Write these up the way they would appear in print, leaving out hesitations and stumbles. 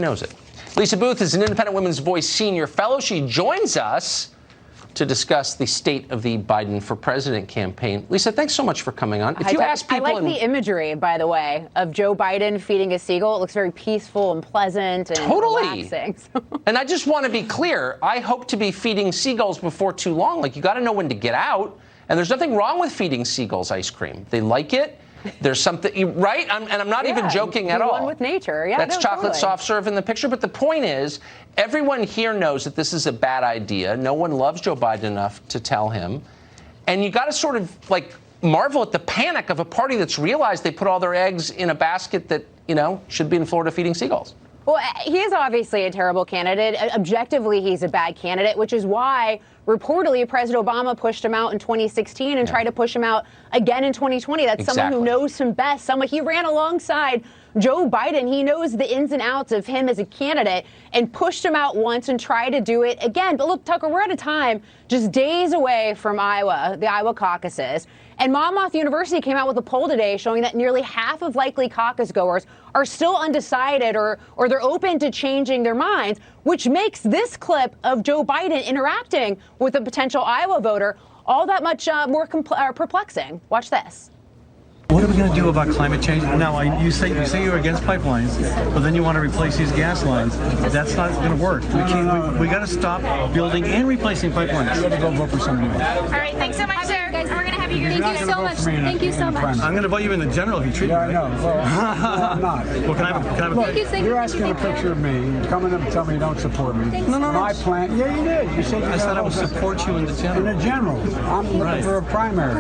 Knows it. Lisa Boothe is an Independent Women's Voice Senior Fellow. She joins us to discuss the state of the Biden for President campaign. Lisa, thanks so much for coming on. If you ask people, I like the imagery, by the way, of Joe Biden feeding a seagull. It looks very peaceful and pleasant and relaxing. And I just want to be clear. I hope to be feeding seagulls before too long. Like, you got to know when to get out. And there's nothing wrong with feeding seagulls ice cream. They like it. There's something, right? And I'm not even joking at all. One with nature. Yeah, that's chocolate soft serve in the picture. But the point is, everyone here knows that this is a bad idea. No one loves Joe Biden enough to tell him. And you got to sort of like marvel at the panic of a party that's realized they put all their eggs in a basket that, you know, should be in Florida feeding seagulls. Well, he is obviously a terrible candidate. Objectively, he's a bad candidate, which is why reportedly President Obama pushed him out in 2016 and tried to push him out again in 2020. That's someone who knows him best. Someone he ran alongside Joe Biden. He knows the ins and outs of him as a candidate and pushed him out once and tried to do it again. But look, Tucker, we're at a time just days away from Iowa, the Iowa caucuses. And Monmouth University came out with a poll today showing that nearly half of likely caucus goers are still undecided or they're open to changing their minds, which makes this clip of Joe Biden interacting with a potential Iowa voter all that much more perplexing. Watch this. What are we going to do about climate change? Now, you say you're against pipelines, but then you want to replace these gas lines. That's not going to work. We got to stop building and replacing pipelines. You got to go vote for somebody else. All right, thanks so much, sir. Guys, we're going to have you. Thank you so much. Thank you so much. I'm going to vote you in the general if you treat me right. No, I'm not. Well, can I have a picture? You're asking a picture of me, coming up and telling me you don't support me. No. My plan. Yeah, you did. You said I said I would support you in the general. In the general. I'm looking for a primary.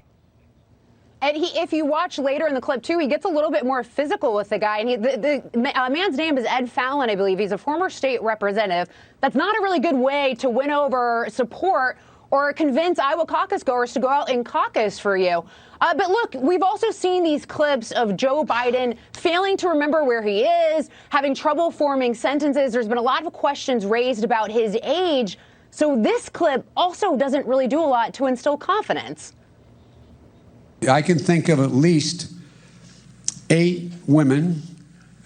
And if you watch later in the clip, too, he gets a little bit more physical with the guy. And the man's name is Ed Fallon, I believe. He's a former state representative. That's not a really good way to win over support or convince Iowa caucus goers to go out and caucus for you. But look, we've also seen these clips of Joe Biden failing to remember where he is, having trouble forming sentences. There's been a lot of questions raised about his age. So this clip also doesn't really do a lot to instill confidence. I can think of at least 8 women,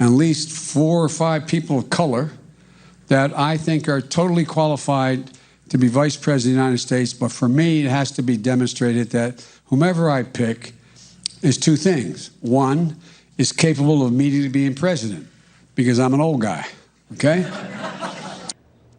and at least 4 or 5 people of color that I think are totally qualified to be vice president of the United States. But for me, it has to be demonstrated that whomever I pick is 2 things. One, is capable of immediately being president, because I'm an old guy, okay?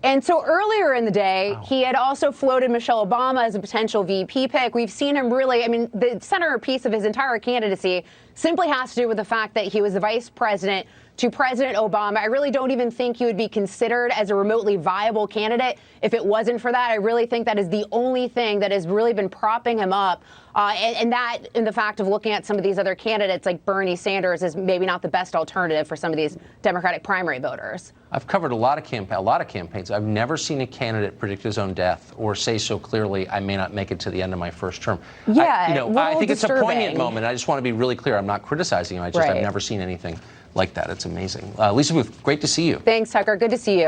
And so earlier in the day, he had also floated Michelle Obama as a potential VP pick. We've seen him really, I mean, the centerpiece of his entire candidacy simply has to do with the fact that he was the vice president to President Obama. I really don't even think he would be considered as a remotely viable candidate if it wasn't for that. I really think that is the only thing that has really been propping him up. And the fact of looking at some of these other candidates like Bernie Sanders is maybe not the best alternative for some of these Democratic primary voters. I've covered a lot of campaigns. I've never seen a candidate predict his own death or say so clearly, I may not make it to the end of my first term. Yeah, I think it's a poignant moment. I just want to be really clear. I'm not criticizing him. I've never seen anything like that. It's amazing. Lisa Boothe, great to see you. Thanks, Tucker. Good to see you.